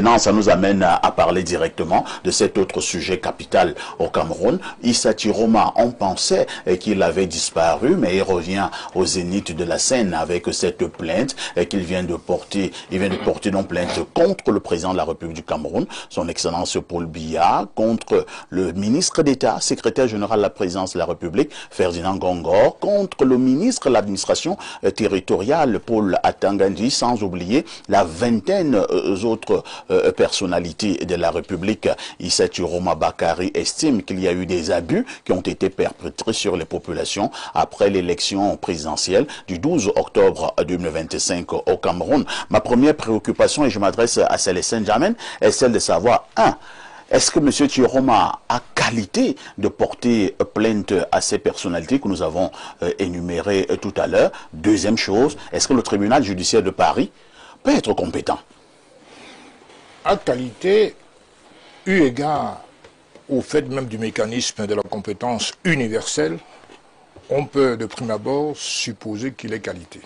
maintenant, ça nous amène à parler directement de cet autre sujet capital au Cameroun. Issa Chiroma, on pensait qu'il avait disparu, mais il revient au zénith de la scène avec cette plainte qu'il vient de porter. Il vient de porter une plainte contre le président de la République du Cameroun, son Excellence Paul Biya, contre le ministre d'État, secrétaire général de la présidence de la République, Ferdinand Gongor, contre le ministre de l'administration territoriale, Paul Atangandi, sans oublier la vingtaine autres personnalités de la République. Issa Chiroma Bakari estime qu'il y a eu des abus qui ont été perpétrés sur les populations après l'élection présidentielle du 12 octobre 2025 au Cameroun. Ma première préoccupation, et je m'adresse à Célestin Jamin, est celle de savoir, est-ce que M. Chiroma a qualité de porter plainte à ces personnalités que nous avons énumérées tout à l'heure? Deuxième chose, est-ce que le tribunal judiciaire de Paris peut être compétent? À qualité, eu égard au fait même du mécanisme de la compétence universelle, on peut de prime abord supposer qu'il est qualité.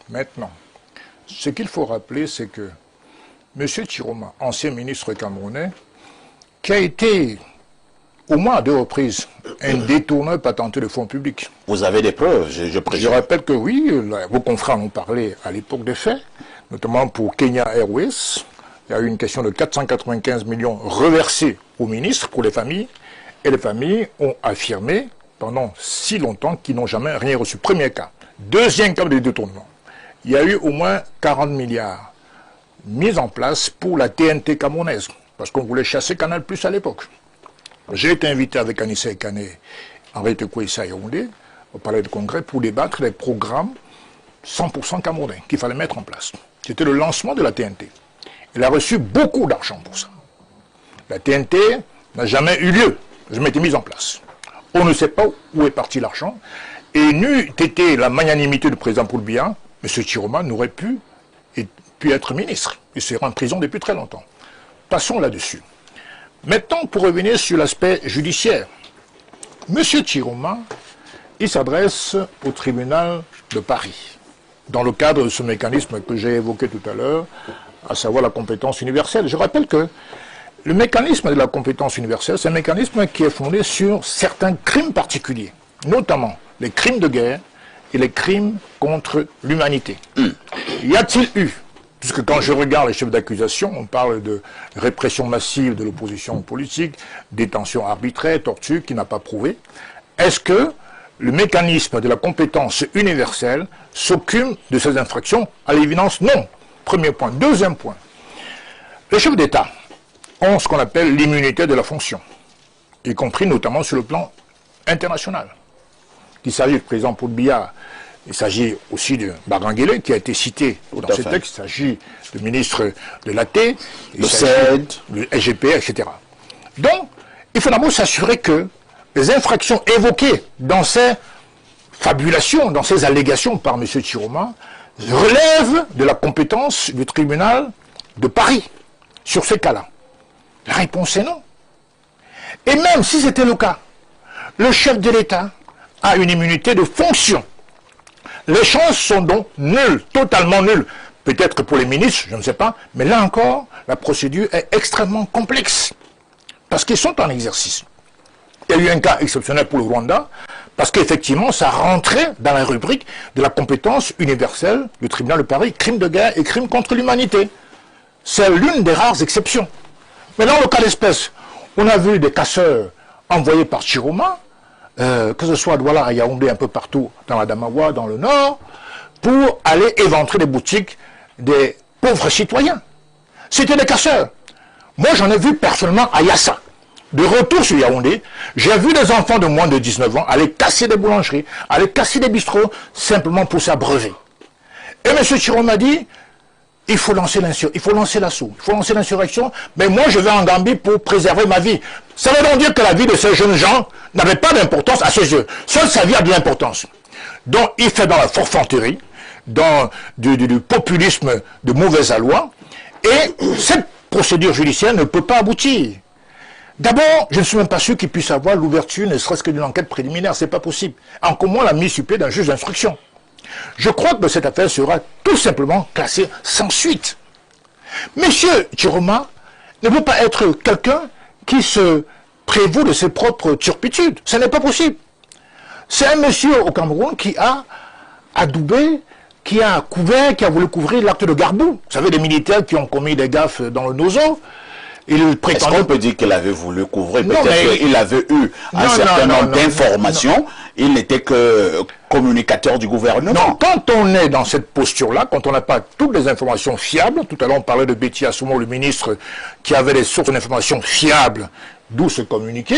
Maintenant, ce qu'il faut rappeler, c'est que M. Chiroma, ancien ministre camerounais, qui a été au moins à 2 reprises un détourneur patenté de fonds publics. Vous avez des preuves, je présume. Je rappelle que oui, vos confrères en ont parlé à l'époque des faits, notamment pour Kenya Airways. Il y a eu une question de 495 millions reversés aux ministres pour les familles, et les familles ont affirmé pendant si longtemps qu'ils n'ont jamais rien reçu. Premier cas. Deuxième cas de détournement. Il y a eu au moins 40 milliards mis en place pour la TNT camerounaise, parce qu'on voulait chasser Canal+ à l'époque. J'ai été invité avec Anissa Ekane, Henri Tekou-Issa Yaoundé, au palais de congrès, pour débattre des programmes 100% camerounais qu'il fallait mettre en place. C'était le lancement de la TNT. Il a reçu beaucoup d'argent pour ça. La TNT n'a jamais eu lieu, jamais été mise en place. On ne sait pas où est parti l'argent. Et n'eût été la magnanimité du président Paul Biya, M. Chiroma n'aurait pu être ministre. Il serait en prison depuis très longtemps. Passons là-dessus. Maintenant, pour revenir sur l'aspect judiciaire, M. Chiroma, il s'adresse au tribunal de Paris, dans le cadre de ce mécanisme que j'ai évoqué tout à l'heure, à savoir la compétence universelle. Je rappelle que le mécanisme de la compétence universelle, c'est un mécanisme qui est fondé sur certains crimes particuliers, notamment les crimes de guerre et les crimes contre l'humanité. Y a-t-il eu, puisque quand je regarde les chefs d'accusation, on parle de répression massive de l'opposition politique, détention arbitraire, torture, qui n'a pas prouvé, est-ce que le mécanisme de la compétence universelle s'occupe de ces infractions? À l'évidence, non. Premier point. Deuxième point. Les chefs d'État ont ce qu'on appelle l'immunité de la fonction, y compris notamment sur le plan international. Il s'agit du président Paul Biya, il s'agit aussi de Baranguele, qui a été cité dans ce texte, il s'agit du ministre de l'AT, le CED, du SGP, etc. Donc, il faut d'abord s'assurer que les infractions évoquées dans ces fabulations, dans ces allégations par M. Chiroma, relèvent de la compétence du tribunal de Paris sur ces cas-là. La réponse est non. Et même si c'était le cas, le chef de l'État a une immunité de fonction. Les chances sont donc nulles, totalement nulles. Peut-être pour les ministres, je ne sais pas, mais là encore, la procédure est extrêmement complexe. Parce qu'ils sont en exercice. Il y a eu un cas exceptionnel pour le Rwanda, parce qu'effectivement, ça rentrait dans la rubrique de la compétence universelle du tribunal de Paris, crimes de guerre et crimes contre l'humanité. C'est l'une des rares exceptions. Mais dans le cas d'espèce, on a vu des casseurs envoyés par Chiroma, que ce soit à Douala, à Yaoundé, un peu partout, dans la Damawa, dans le nord, pour aller éventrer les boutiques des pauvres citoyens. C'était des casseurs. Moi, j'en ai vu personnellement à Yassa. De retour sur Yaoundé, j'ai vu des enfants de moins de 19 ans aller casser des boulangeries, aller casser des bistrots, simplement pour s'abreuver. Et M. Chiroma dit, il faut lancer l'assaut, il faut lancer l'insurrection, mais moi je vais en Gambie pour préserver ma vie. Ça veut donc dire que la vie de ces jeunes gens n'avait pas d'importance à ses yeux. Seule sa vie a de l'importance. Donc il fait dans la forfanterie, dans du populisme de mauvaise aloi, et cette procédure judiciaire ne peut pas aboutir. D'abord, je ne suis même pas sûr qu'il puisse avoir l'ouverture, ne serait-ce que d'une enquête préliminaire, c'est pas possible. Encore moins la mise sur pied d'un juge d'instruction. Je crois que cette affaire sera tout simplement classée sans suite. Monsieur Chiroma ne peut pas être quelqu'un qui se prévaut de ses propres turpitudes. Ce n'est pas possible. C'est un monsieur au Cameroun qui a adoubé, qui a couvert, qui a voulu couvrir l'acte de Garbou. Vous savez, des militaires qui ont commis des gaffes dans le Nozo. Est-ce qu'on peut dire qu'il avait voulu couvrir? Peut-être qu'il avait eu un certain nombre d'informations. Il n'était que communicateur du gouvernement. Non, quand on est dans cette posture-là, quand on n'a pas toutes les informations fiables, tout à l'heure on parlait de Betty Assoumo, le ministre, qui avait des sources d'informations fiables, d'où ce communiqué,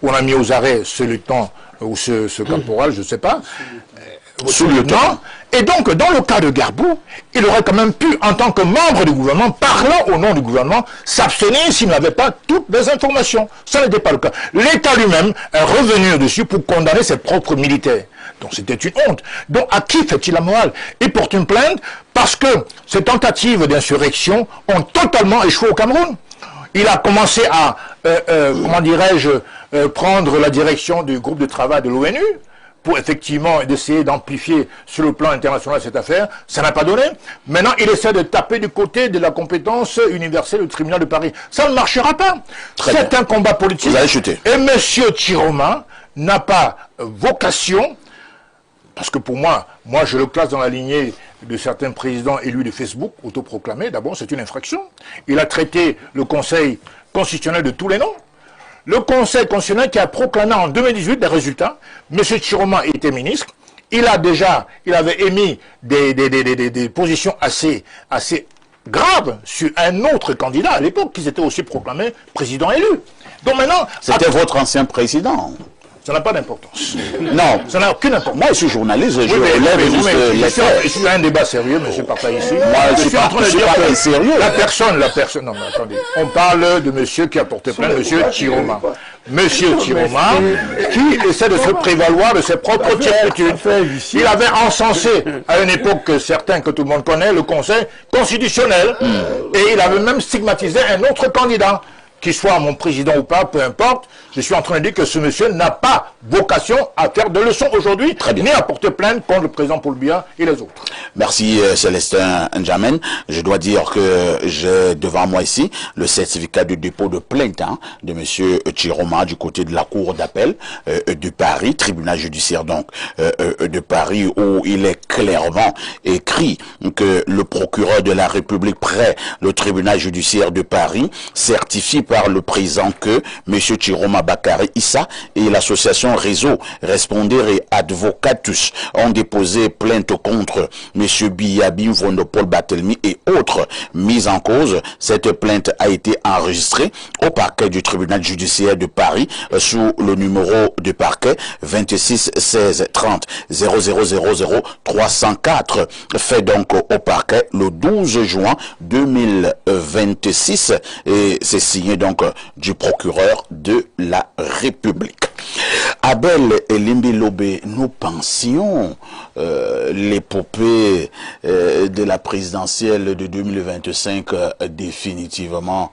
on a mis aux arrêts ce lieutenant ou ce caporal, je ne sais pas, sous-lieutenant. Et donc, dans le cas de Garbou, il aurait quand même pu, en tant que membre du gouvernement, parlant au nom du gouvernement, s'abstenir s'il n'avait pas toutes les informations. Ça n'était pas le cas. L'État lui-même est revenu dessus pour condamner ses propres militaires. Donc c'était une honte. Donc à qui fait-il la morale? Il porte une plainte parce que ces tentatives d'insurrection ont totalement échoué au Cameroun. Il a commencé à, comment dirais-je, prendre la direction du groupe de travail de l'ONU, pour effectivement d'essayer d'amplifier sur le plan international cette affaire. Ça n'a pas donné. Maintenant, il essaie de taper du côté de la compétence universelle du tribunal de Paris. Ça ne marchera pas. C'est un combat politique. Vous allez chuter. Et M. Chiroma n'a pas vocation, parce que pour moi, je le classe dans la lignée de certains présidents élus de Facebook, autoproclamés. D'abord, c'est une infraction. Il a traité le Conseil constitutionnel de tous les noms. Le Conseil constitutionnel qui a proclamé en 2018 des résultats. M. Chiroma était ministre. Il avait émis des positions assez graves sur un autre candidat à l'époque, qui s'était aussi proclamé président élu. Donc maintenant... C'était votre ancien président. Ça n'a pas d'importance. Non. Ça n'a aucune importance. Moi, je suis journaliste, je relève juste les faits. Je suis un débat sérieux, M. Parta ici. Moi, je suis en train de dire que sérieux. La personne... Non, mais attendez. On parle de monsieur qui a porté plainte, M. Chiroma. M. Chiroma, qui essaie de se prévaloir de ses propres turpitudes. Il avait encensé, à une époque certaine que tout le monde connaît, le Conseil constitutionnel. Et il avait même stigmatisé un autre candidat. Qu'il soit mon président ou pas, peu importe, je suis en train de dire que ce monsieur n'a pas vocation à faire de leçons aujourd'hui, ni à porter plainte contre le président Paul Biya et les autres. Merci Célestin N'Djamène. Je dois dire que j'ai devant moi ici le certificat de dépôt de plainte de monsieur Chiroma du côté de la cour d'appel de Paris, tribunal judiciaire donc de Paris, où il est clairement écrit que le procureur de la République près le tribunal judiciaire de Paris certifie par le président que M. Chiroma Bakary Issa et l'association Réseau Responder et Advocatus ont déposé plainte contre M. Biya Bimvondopol Batelmi et autres mises en cause. Cette plainte a été enregistrée au parquet du tribunal judiciaire de Paris sous le numéro de parquet 26 16 30 0000 304, fait donc au parquet le 12 juin 2026 et c'est signé donc du procureur de la République. Abel Elimbi Lobé, nous pensions l'épopée de la présidentielle de 2025 définitivement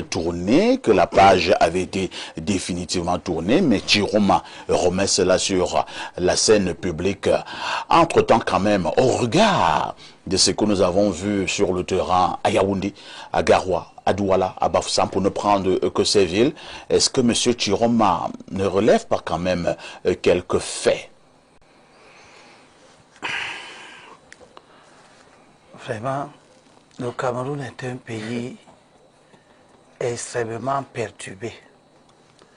tournée, que la page avait été définitivement tournée, mais Chiroma remet cela sur la scène publique. Entre-temps quand même, au regard de ce que nous avons vu sur le terrain à Yaoundé, à Garoua, à Douala, à Bafoussam, pour ne prendre que ces villes, est-ce que M. Chiroma ne relève pas quand même quelques faits? Vraiment, le Cameroun est un pays extrêmement perturbé.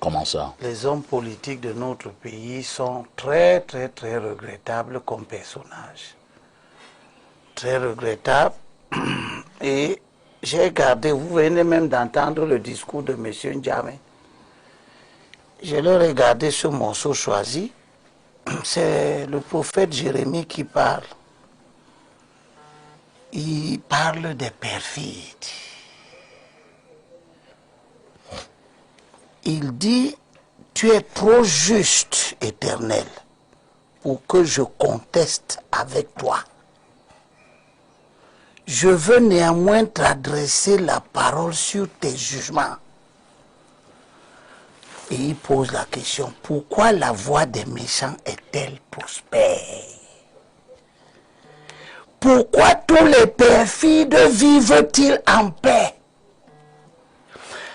Comment ça? Les hommes politiques de notre pays sont très, très, très regrettables comme personnages. Très regrettables. Et j'ai gardé, vous venez même d'entendre le discours de M. N'Djamène. Je l'ai regardé ce morceau choisi. C'est le prophète Jérémie qui parle. Il parle des perfides. Il dit, tu es trop juste, Éternel, pour que je conteste avec toi. Je veux néanmoins t'adresser la parole sur tes jugements. Et il pose la question, pourquoi la voix des méchants est-elle prospère? Pourquoi tous les perfides vivent-ils en paix?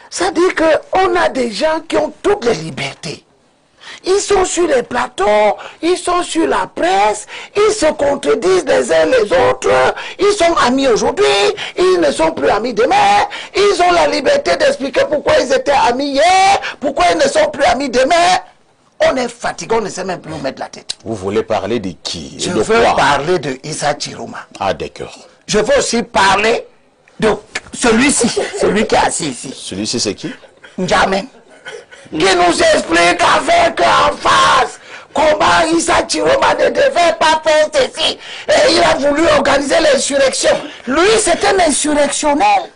Ça dit qu'on a des gens qui ont toutes les libertés. Ils sont sur les plateaux, ils sont sur la presse, ils se contredisent les uns les autres, ils sont amis aujourd'hui, ils ne sont plus amis demain, ils ont la liberté d'expliquer pourquoi ils étaient amis hier, pourquoi ils ne sont plus amis demain. On est fatigué, on ne sait même plus où mettre la tête. Vous voulez parler de qui? Je veux parler de Issa Chiroma. Ah, d'accord. Je veux aussi parler de celui-ci, celui qui est assis ici. Celui-ci, c'est qui? N'Djamène. Qui nous explique avec emphase comment Issa Chiroma ne devait pas faire ceci. Et il a voulu organiser l'insurrection. Lui, c'est un insurrectionnel.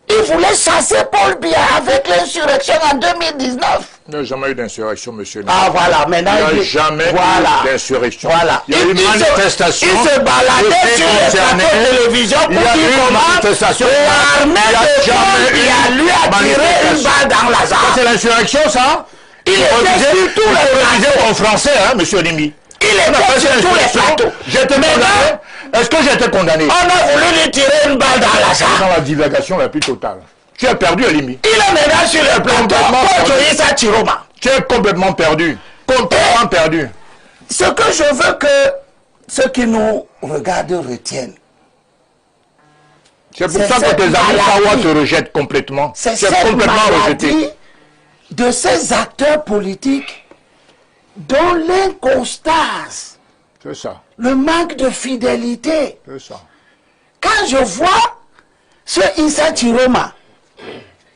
Il voulait chasser Paul Biya avec l'insurrection en 2019. Il n'y a jamais eu d'insurrection, monsieur. Ah voilà, maintenant il n'y a jamais eu d'insurrection. Voilà. Il y a eu une manifestation. Il se baladait sur les plateaux de télévision pour dire comment l'armée de Paul Biya lui a tiré une balle dans la jambe. C'est l'insurrection, ça? Il était sur tous les plateaux. En français, hein, monsieur Nimi. Il était sur tous les plateaux. J'étais condamné. Est-ce que j'étais condamné? On a voulu lui tirer une balle dans la jambe. Dans la divagation la plus totale. Tu as perdu, Elimi. Il est maintenant sur le plateau contre Issa Chiroma. Tu es complètement perdu. Complètement perdu. Ce que je veux que ceux qui nous regardent retiennent. C'est pour ça que tes amis Kawa te rejettent complètement. C'est cette complètement rejeté de ces acteurs politiques dont l'inconstance, c'est ça, le manque de fidélité. C'est ça. Quand je vois ce Issa Chiroma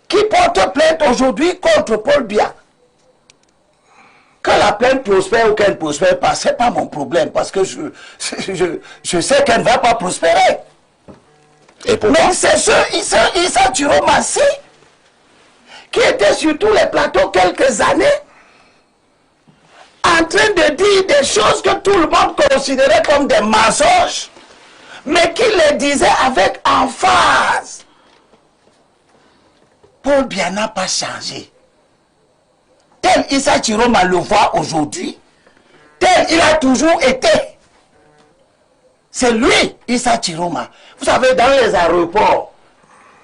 qui porte plainte aujourd'hui contre Paul Biya, que la plainte prospère ou qu'elle ne prospère pas, ce n'est pas mon problème, parce que je sais qu'elle ne va pas prospérer. Et pourquoi? Mais c'est ce Issa Chiroma-ci qui était sur tous les plateaux quelques années en train de dire des choses que tout le monde considérait comme des mensonges, mais qui les disait avec emphase. Paul Biya n'a pas changé. Tel Issa Chiroma le voit aujourd'hui, tel il a toujours été. C'est lui, Issa Chiroma. Vous savez, dans les aéroports,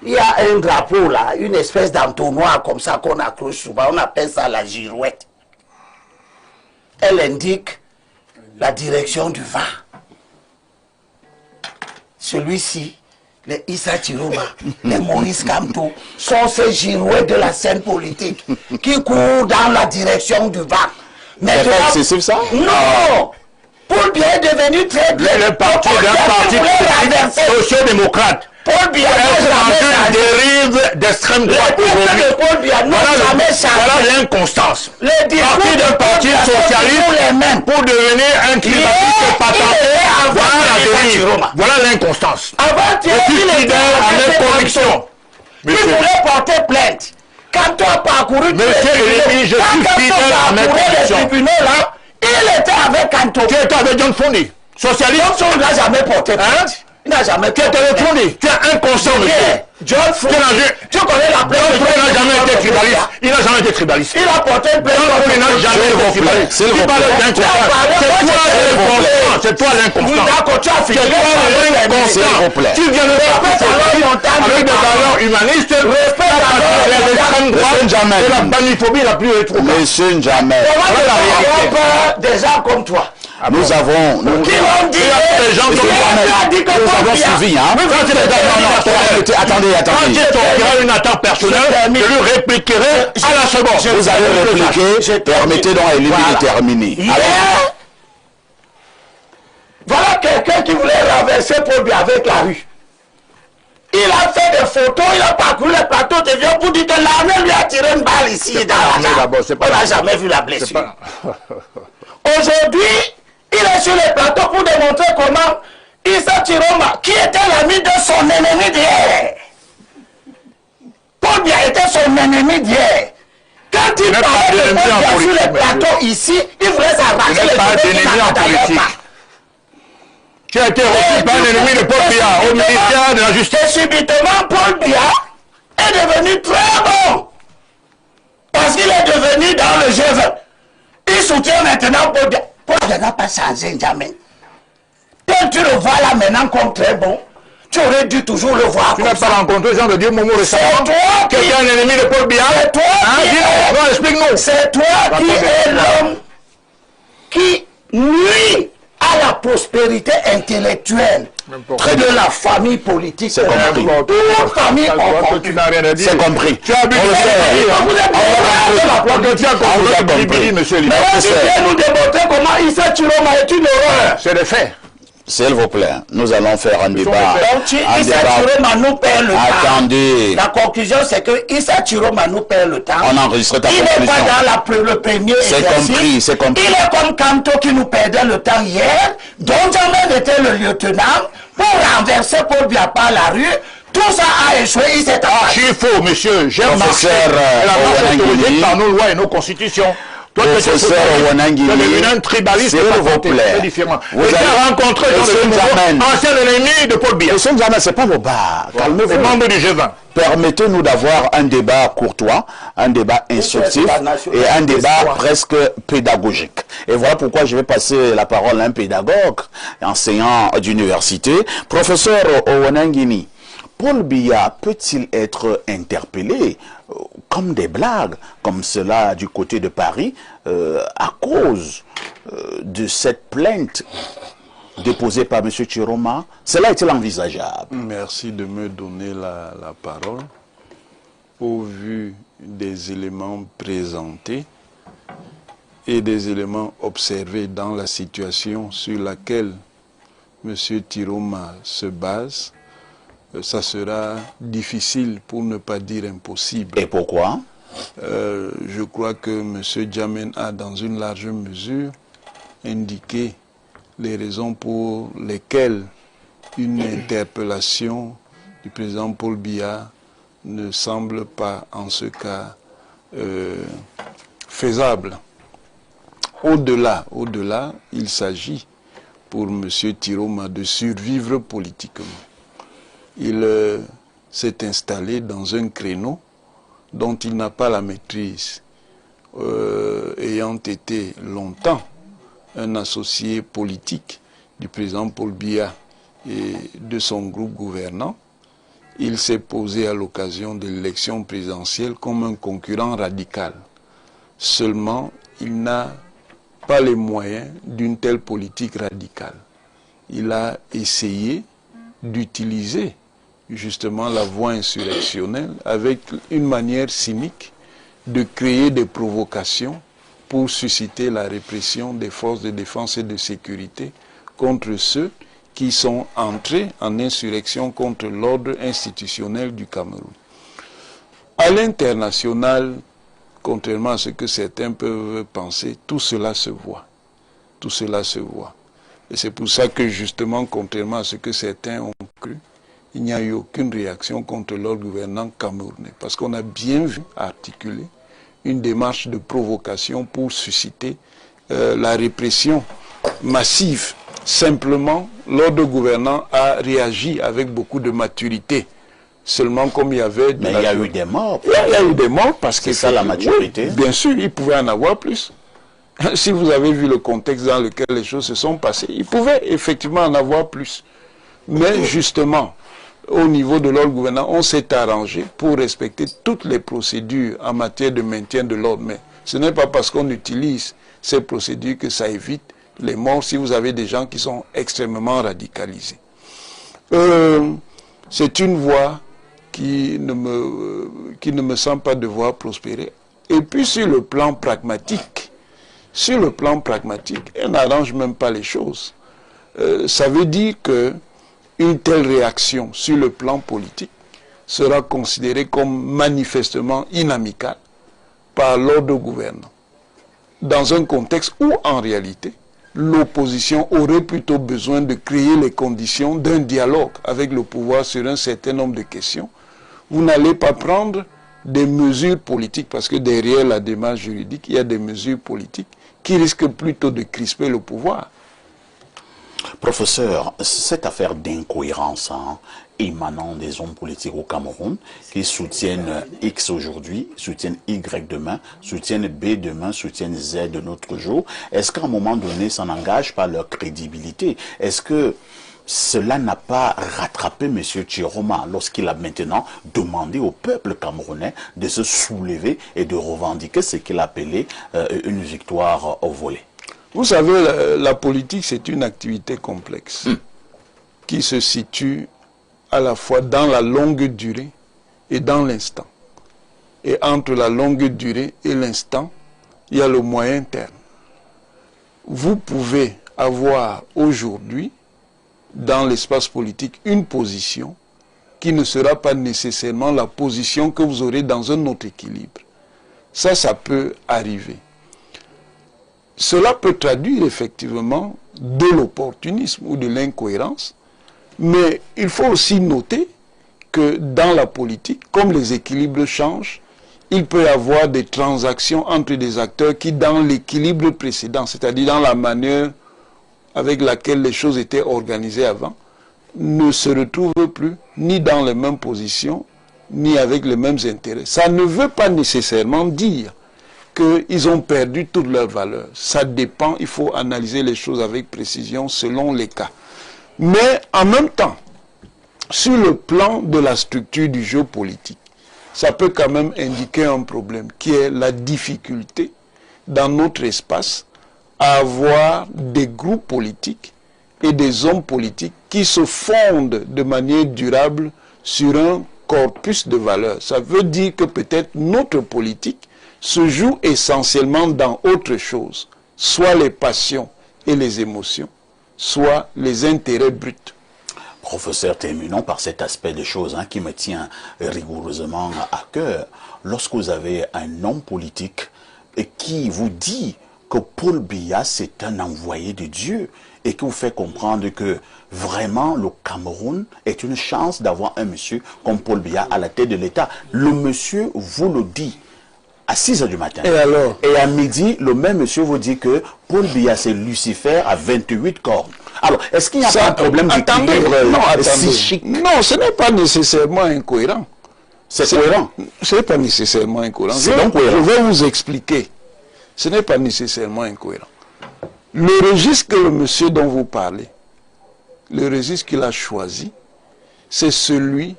il y a un drapeau là, une espèce d'entonnoir comme ça qu'on accroche souvent, on appelle ça la girouette. Elle indique la direction du vent. Celui-ci, les Issa Chiroma, les Maurice Kamto, sont ces girouettes de la scène politique qui courent dans la direction du vent. C'est pas excessif ça? Non! Paul Biya est devenu très bien. Le parti d'un parti social-démocrate. Paul Biya une dérive d'extrême droite aujourd'hui. Paul Biya n'a jamais changé. Voilà l'inconstance. Parti d'un parti socialiste pour devenir un climatiste patenté. Voilà la dérive. Voilà l'inconstance. Avant, tu es fidèle à mes convictions. Tu voulais porter plainte. Quand tu as parcouru Monsieur, je suis fidèle à mes convictions. Il était avec Kanto. Tu étais avec John Fondi, socialiste. John Fondi n'a jamais porté plainte. Il n'a jamais porté plainte. Tu es inconscient, monsieur. John Fondi. Tu connais la plainte. John Fondi n'a jamais été tribaliste. Il n'a jamais été tribaliste. Il a porté plainte. John Fondi n'a jamais été tribaliste. Tu parles d'inconstant. C'est toi l'inconstant. D'accord, tu as fini. C'est toi l'inconstant. Tu viens de faire avec des valeurs humanistes. Les extrêmes droites et la baniphobie la plus rétrograde. Monsieur N'Djamène. Des gens comme toi. Nous avons... Qui l'ont dit? Les gens nous avons suivi, hein. Attendez. Quand tu auras une attaque personnelle, je lui répliquerai à la seconde. Vous avez répliqué, permettez donc à Elimi de terminer. Voilà quelqu'un qui voulait renverser Paul Biya avec la rue. Il a fait des photos, il a parcouru les plateaux de viol pour dire que l'armée lui a tiré une balle ici dans la jambe. On n'a jamais vu la blessure. Aujourd'hui, il est sur les plateaux pour démontrer comment Issa Chiroma, qui était l'ami de son ennemi d'hier, Paul Biya était son ennemi d'hier. Quand il parlait de Paul Biya sur les plateaux ici, il voulait s'arracher les cheveux. Tu as été reçu par un ennemi de Paul Biya au ministère de la Justice. Et subitement, Paul Biya est devenu très bon. Parce qu'il est devenu dans le G20. Il soutient maintenant Paul Biya. Paul Biya n'a pas changé jamais. Tel tu le vois là maintenant comme très bon. Tu aurais dû toujours le voir. Tu n'as pas rencontré Jean de Dieu Momo récemment? C'est toi qui est un ennemi de Paul Biya. C'est toi Non, explique-nous. C'est toi qui es l'homme qui nuit à la prospérité intellectuelle de la famille politique. C'est compris. Toute famille Tu n'as rien à dire. C'est compris. Tu as bu monsieur Lima. Mais tu viens nous démontrer comment Issa Chiroma est une horreur. C'est des faits. S'il vous plaît, nous allons faire un débat. Donc Issa Chiroma nous perd le temps. Attendez. La conclusion, c'est que Issa Chiroma nous perd le temps. On enregistre ta Il n'est conclusion. pas dans le premier C'est exercice. compris, c'est compris. Il est comme Kanto qui nous perdait le temps hier, dont Jamel était le lieutenant, pour renverser Paul Biya par la rue. Tout ça a échoué, il s'est abattu. Archi faux, monsieur. J'ai marché. Professeur Elle a marché Wanangini. autorisée par nos lois et nos constitutions. Toi, tu es Professeur Wanangini, un tribaliste. s'il vous plaît. C'est différent. Vous Vous avez avez rencontré Monsieur dans le Njamen. ancien ennemi de Paul Biya. Monsieur Njamen, c'est pas vos bars. Les Calmez-vous. membres du G20. Permettez-nous d'avoir un débat courtois, un débat instructif et un débat presque pédagogique. Et voilà pourquoi je vais passer la parole à un pédagogue, enseignant d'université. Professeur Wanangini, Paul Biya peut-il être interpellé comme des blagues, comme cela du côté de Paris, à cause de cette plainte déposée par M. Chiroma? Cela est-il envisageable? Merci de me donner la parole. Au vu des éléments présentés et des éléments observés dans la situation sur laquelle M. Chiroma se base, ça sera difficile, pour ne pas dire impossible. Et pourquoi? Je crois que M. Njamen a, dans une large mesure, indiqué les raisons pour lesquelles une interpellation du président Paul Biya ne semble pas, en ce cas, faisable. Au-delà, il s'agit pour M. Chiroma de survivre politiquement. Il s'est installé dans un créneau dont il n'a pas la maîtrise, ayant été longtemps un associé politique du président Paul Biya et de son groupe gouvernant. Il s'est posé à l'occasion de l'élection présidentielle comme un concurrent radical. Seulement, il n'a pas les moyens d'une telle politique radicale. Il a essayé d'utiliser justement la voie insurrectionnelle avec une manière cynique de créer des provocations pour susciter la répression des forces de défense et de sécurité contre ceux qui sont entrés en insurrection contre l'ordre institutionnel du Cameroun. À l'international, contrairement à ce que certains peuvent penser, tout cela se voit. Tout cela se voit. Et c'est pour ça que justement, contrairement à ce que certains ont cru, il n'y a eu aucune réaction contre l'ordre gouvernant camerounais. Parce qu'on a bien vu articuler une démarche de provocation pour susciter la répression massive. Simplement, l'ordre gouvernant a réagi avec beaucoup de maturité. Seulement comme il y avait... Mais il y a eu des morts. Il y a eu des morts parce que... C'est ça la maturité. Oui, bien sûr, il pouvait en avoir plus. Si vous avez vu le contexte dans lequel les choses se sont passées, il pouvait effectivement en avoir plus. Mais justement, au niveau de l'ordre gouvernant, on s'est arrangé pour respecter toutes les procédures en matière de maintien de l'ordre. Mais ce n'est pas parce qu'on utilise ces procédures que ça évite les morts si vous avez des gens qui sont extrêmement radicalisés. C'est une voie qui ne me semble pas devoir prospérer. Et puis sur le plan pragmatique, elle n'arrange même pas les choses. Ça veut dire que une telle réaction sur le plan politique sera considérée comme manifestement inamicale par l'ordre gouvernant. Dans un contexte où, en réalité, l'opposition aurait plutôt besoin de créer les conditions d'un dialogue avec le pouvoir sur un certain nombre de questions. Vous n'allez pas prendre des mesures politiques, parce que derrière la démarche juridique, il y a des mesures politiques qui risquent plutôt de crisper le pouvoir. Professeur, cette affaire d'incohérence émanant des hommes politiques au Cameroun qui soutiennent X aujourd'hui, soutiennent Y demain, soutiennent B demain, soutiennent Z de notre jour, est-ce qu'à un moment donné, ça n'engage pas leur crédibilité? Est-ce que cela n'a pas rattrapé M. Chiroma lorsqu'il a maintenant demandé au peuple camerounais de se soulever et de revendiquer ce qu'il appelait une victoire au volet. Vous savez, la politique, c'est une activité complexe qui se situe à la fois dans la longue durée et dans l'instant. Et entre la longue durée et l'instant, il y a le moyen terme. Vous pouvez avoir aujourd'hui, dans l'espace politique, une position qui ne sera pas nécessairement la position que vous aurez dans un autre équilibre. Ça peut arriver. Cela peut traduire effectivement de l'opportunisme ou de l'incohérence, mais il faut aussi noter que dans la politique, comme les équilibres changent, il peut y avoir des transactions entre des acteurs qui, dans l'équilibre précédent, c'est-à-dire dans la manière avec laquelle les choses étaient organisées avant, ne se retrouvent plus ni dans les mêmes positions, ni avec les mêmes intérêts. Ça ne veut pas nécessairement dire qu'ils ont perdu toute leur valeur. Ça dépend, il faut analyser les choses avec précision selon les cas. Mais en même temps, sur le plan de la structure du jeu politique, ça peut quand même indiquer un problème qui est la difficulté dans notre espace à avoir des groupes politiques et des hommes politiques qui se fondent de manière durable sur un corpus de valeurs. Ça veut dire que peut-être notre politique se joue essentiellement dans autre chose, soit les passions et les émotions, soit les intérêts bruts. Professeur, terminons par cet aspect des choses qui me tient rigoureusement à cœur. Lorsque vous avez un homme politique qui vous dit que Paul Biya c'est un envoyé de Dieu et qui vous fait comprendre que vraiment le Cameroun est une chance d'avoir un monsieur comme Paul Biya à la tête de l'État. Le monsieur vous le dit à 6 h du matin. Et alors? Et à midi, le même monsieur vous dit que Paul Biya c'est Lucifer à 28 cornes. Alors, est-ce qu'il n'y a pas un problème d'équilibre psychique? Non, ce n'est pas nécessairement incohérent. C'est cohérent. Ce n'est pas nécessairement incohérent. C'est donc cohérent. Je vais vous expliquer. Ce n'est pas nécessairement incohérent. Le registre que le monsieur dont vous parlez, le registre qu'il a choisi, c'est celui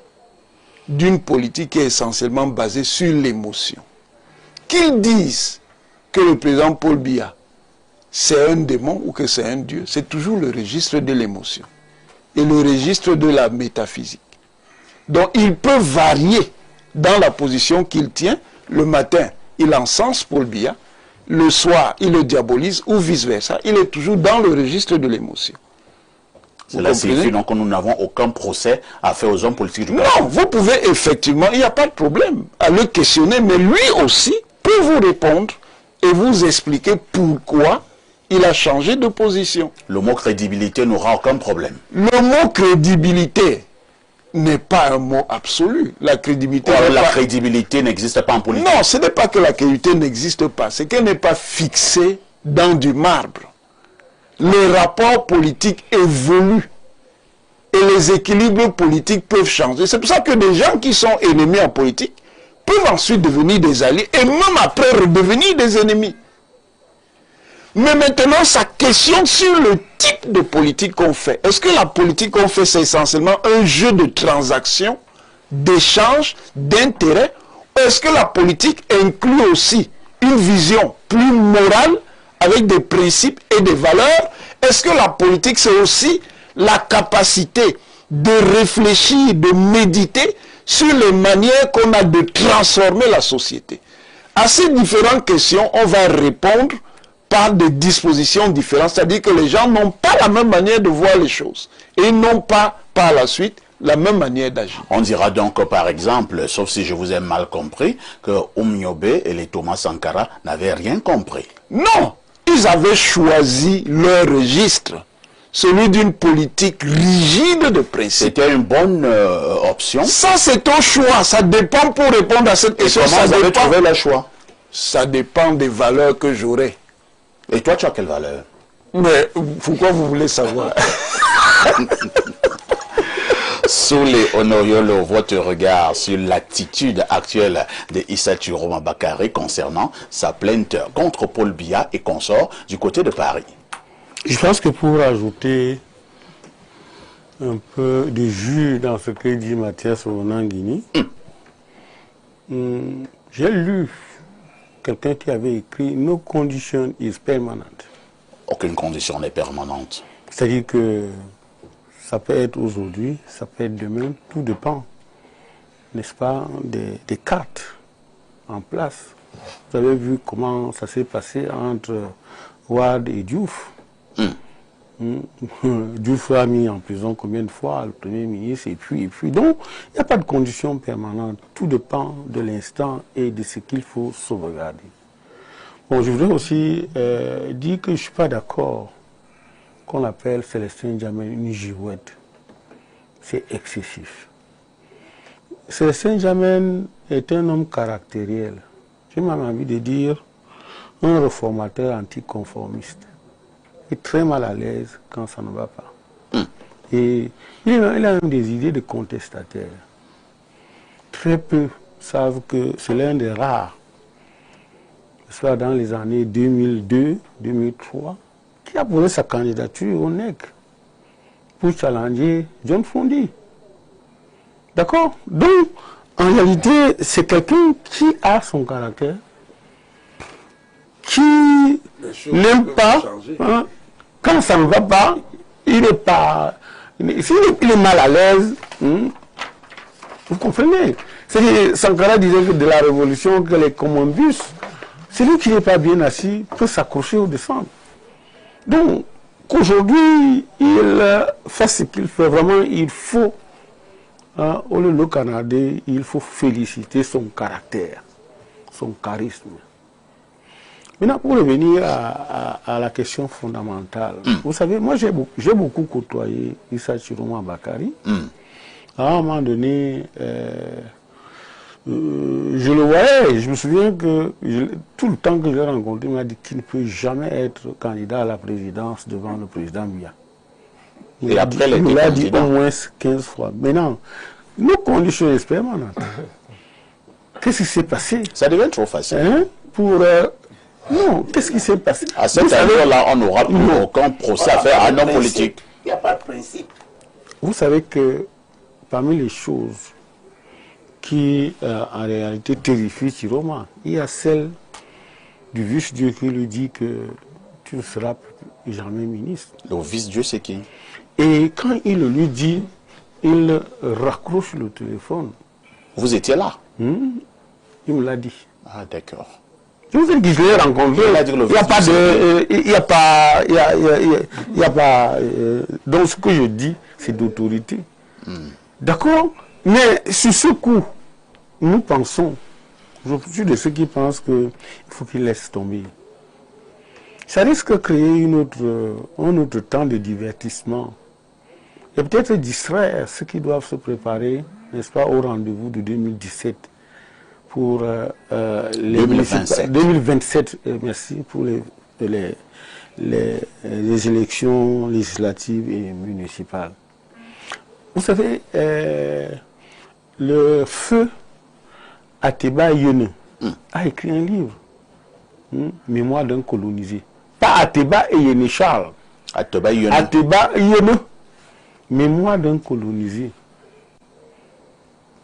d'une politique qui est essentiellement basée sur l'émotion. Qu'ils disent que le président Paul Biya c'est un démon ou que c'est un dieu, c'est toujours le registre de l'émotion et le registre de la métaphysique. Donc il peut varier dans la position qu'il tient. Le matin, il encense Paul Biya, le soir, il le diabolise ou vice-versa. Il est toujours dans le registre de l'émotion. Cela signifie donc que nous n'avons aucun procès à faire aux hommes politiques du Cameroun. Non, vous pouvez effectivement, il n'y a pas de problème à le questionner, mais lui aussi peut vous répondre et vous expliquer pourquoi il a changé de position. Le mot crédibilité n'aura aucun problème. Le mot crédibilité n'est pas un mot absolu. La crédibilité... crédibilité n'existe pas en politique. Non, ce n'est pas que la crédibilité n'existe pas, c'est qu'elle n'est pas fixée dans du marbre. Les rapports politiques évoluent et les équilibres politiques peuvent changer. C'est pour ça que des gens qui sont ennemis en politique peuvent ensuite devenir des alliés et même après redevenir des ennemis. Mais maintenant, ça questionne sur le type de politique qu'on fait. Est-ce que la politique qu'on fait, c'est essentiellement un jeu de transactions, d'échanges, d'intérêts? Ou est-ce que la politique inclut aussi une vision plus morale, avec des principes et des valeurs? Est-ce que la politique, c'est aussi la capacité de réfléchir, de méditer sur les manières qu'on a de transformer la société? À ces différentes questions, on va répondre par des dispositions différentes, c'est-à-dire que les gens n'ont pas la même manière de voir les choses et n'ont pas par la suite la même manière d'agir. On dira donc par exemple, sauf si je vous ai mal compris, que Oumiobe et les Thomas Sankara n'avaient rien compris. Non, ils avaient choisi leur registre, celui d'une politique rigide de principe. C'était une bonne option. Ça c'est un choix, ça dépend pour répondre à cette question. Comment vous avez trouvé le choix? Ça dépend des valeurs que j'aurai. Et toi, tu as quelle valeur? Mais pourquoi vous voulez savoir? Soulé Honoriolo, votre regard sur l'attitude actuelle de Issa Chiroma Bakary concernant sa plainte contre Paul Biya et consorts du côté de Paris. Je pense que pour ajouter un peu de jus dans ce que dit Mathias Onanguini. J'ai lu quelqu'un qui avait écrit « No condition is permanent ». Aucune condition n'est permanente. C'est-à-dire que ça peut être aujourd'hui, ça peut être demain, tout dépend, n'est-ce pas, des cartes en place. Vous avez vu comment ça s'est passé entre Wade et Diouf. Diouf a mis en prison combien de fois le Premier ministre et puis. Donc, il n'y a pas de condition permanente. Tout dépend de l'instant et de ce qu'il faut sauvegarder. Bon, je voudrais aussi dire que je ne suis pas d'accord qu'on appelle Célestin Djamel une girouette. C'est excessif. Célestin Djamel est un homme caractériel. J'ai même envie de dire un réformateur anticonformiste. Il est très mal à l'aise quand ça ne va pas. Et il a même des idées de contestataire. Très peu savent que c'est l'un des rares, soit dans les années 2002, 2003, qui a posé sa candidature au NEC pour challenger John Fondi. D'accord? Donc, en réalité, c'est quelqu'un qui a son caractère, qui n'aime pas, hein, quand ça ne va pas, il n'est pas, il est mal à l'aise, vous comprenez? C'est Sankara disait que de la révolution, que les comme un bus, celui qui n'est pas bien assis peut s'accrocher ou descendre. Donc, qu'aujourd'hui, il fasse ce qu'il fait, vraiment, il faut, au lieu de Canada, il faut féliciter son caractère, son charisme. Maintenant, pour revenir à la question fondamentale, vous savez, moi j'ai beaucoup côtoyé Issa Chiroma Bakari. À un moment donné, je le voyais, je me souviens que tout le temps que je l'ai rencontré, il m'a dit qu'il ne peut jamais être candidat à la présidence devant le président Biya. Il l'a dit au moins 15 fois. Maintenant, nos conditions sont permanentes. Qu'est-ce qui s'est passé? Ça devient trop facile. Hein? Non, qu'est-ce qui s'est passé? À cette heure-là, on n'aura plus aucun procès à faire à un homme politique. Il n'y a pas de principe. Vous savez que parmi les choses qui, en réalité, terrifient Chiroma, il y a celle du vice-dieu qui lui dit que tu ne seras jamais ministre. Le vice-dieu, c'est qui? Et quand il le lui dit, il raccroche le téléphone. Vous étiez là? Il me l'a dit. Ah, d'accord. Je vous ai dit, je l'ai rencontré. Il n'y a pas, donc ce que je dis, c'est d'autorité. D'accord? Mais sur ce coup, nous pensons, je suis de ceux qui pensent qu'il faut qu'il laisse tomber. Ça risque de créer un autre temps de divertissement. Et peut-être distraire ceux qui doivent se préparer, n'est-ce pas, au rendez-vous de 2017. Pour les 2027, merci, pour les élections législatives et municipales. Vous savez, le feu Ateba Yene a écrit un livre, Mémoire d'un colonisé. Pas Ateba et Yene Charles. Ateba Yene. Ateba Yene. Mémoire d'un colonisé.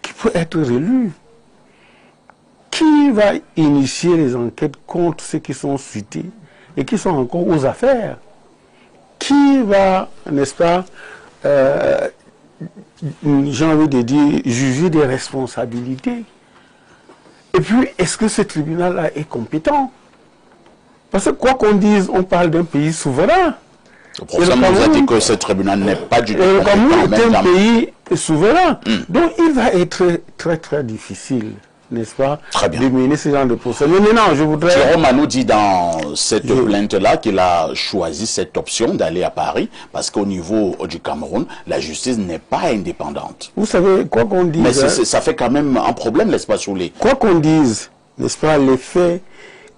Qui peut être relu. Qui va initier les enquêtes contre ceux qui sont cités et qui sont encore aux affaires? Qui va, n'est-ce pas, j'ai envie de dire, juger des responsabilités? Et puis, est-ce que ce tribunal-là est compétent? Parce que quoi qu'on dise, on parle d'un pays souverain. Le professeur nous a dit que ce tribunal n'est pas du tout compétent. Le Cameroun est un pays souverain. Donc, il va être très, très difficile, n'est-ce pas, de mener ce genre de procès. Mais maintenant, je voudrais... Chiroma nous dit dans cette plainte-là qu'il a choisi cette option d'aller à Paris parce qu'au niveau du Cameroun, la justice n'est pas indépendante. Vous savez, quoi qu'on dise... Mais ça fait quand même un problème, n'est-ce pas, Soulé? Quoi qu'on dise, n'est-ce pas, les faits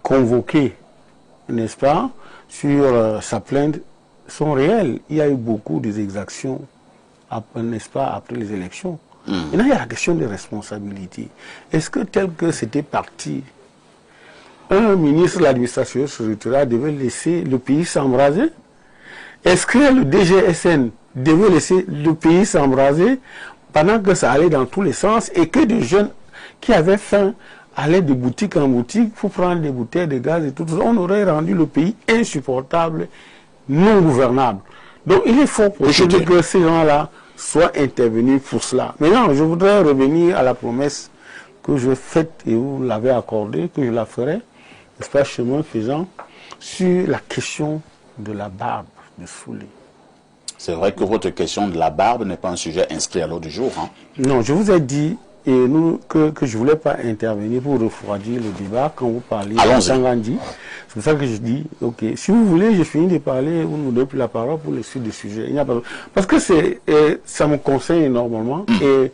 convoqués, n'est-ce pas, sur sa plainte sont réels. Il y a eu beaucoup d'exactions, n'est-ce pas, après les élections. Maintenant, il y a la question des responsabilités. Est-ce que tel que c'était parti, un ministre de l'administration territoriale devait laisser le pays s'embraser? Est-ce que le DGSN devait laisser le pays s'embraser pendant que ça allait dans tous les sens et que des jeunes qui avaient faim allaient de boutique en boutique pour prendre des bouteilles de gaz et tout ça. On aurait rendu le pays insupportable, non gouvernable. Donc il est fort possible que ces gens-là soient intervenus pour cela. Maintenant, je voudrais revenir à la promesse que je faite et vous l'avez accordée, que je la ferai, n'est-ce pas, chemin faisant, sur la question de la barbe de Soulé. C'est vrai que votre question de la barbe n'est pas un sujet inscrit à l'ordre du jour. Hein? Non, je vous ai dit que je ne voulais pas intervenir pour refroidir le débat quand vous parlez de Tangandji. C'est pour ça que je dis, ok, si vous voulez, je finis de parler, vous ne me donnez plus la parole pour le suite du sujet. Il n'y a pas... Parce que ça me concerne énormément. Et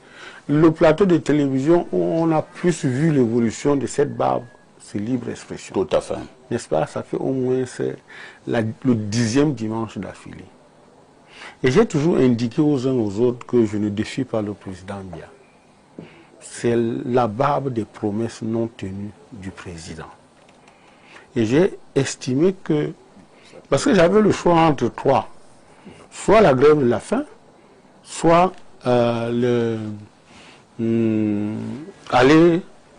le plateau de télévision où on a plus vu l'évolution de cette barbe, c'est libre expression. Tout à fait. N'est-ce pas? Ça fait au moins le 10e dimanche d'affilée. Et j'ai toujours indiqué aux uns aux autres que je ne défie pas le président Biya. C'est la barbe des promesses non tenues du président. Et j'ai estimé que, parce que j'avais le choix entre trois, soit la grève de la faim, soit aller,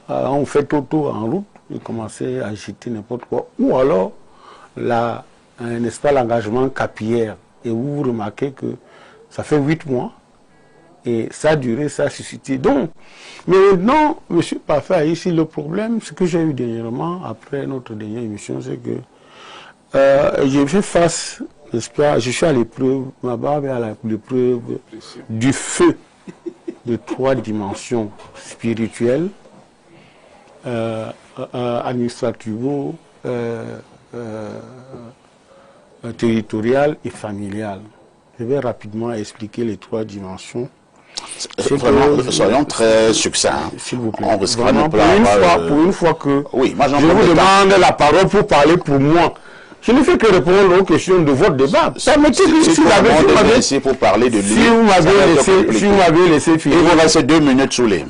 on fait toto en route et commencer à agiter n'importe quoi, ou alors, n'est-ce pas, l'engagement capillaire. Et vous remarquez que ça fait 8 mois et ça a duré, ça a suscité. Donc, mais maintenant, M. Parfait, ici, le problème, ce que j'ai eu dernièrement, après notre dernière émission, c'est que j'ai fait face, n'est-ce pas, je suis à l'épreuve, ma barbe est à l'épreuve du feu de 3 dimensions spirituelles, administrativo, territoriale et familiale. Je vais rapidement expliquer les 3 dimensions. Vraiment, soyons très succincts. S'il vous plaît. On risquera de pas pour une fois que oui, moi, je vous demande la parole pour parler pour moi. Je ne fais que répondre aux questions de votre débat. Permettez-moi si vous m'avez laissé finir. Il vous reste 2 minutes sous les.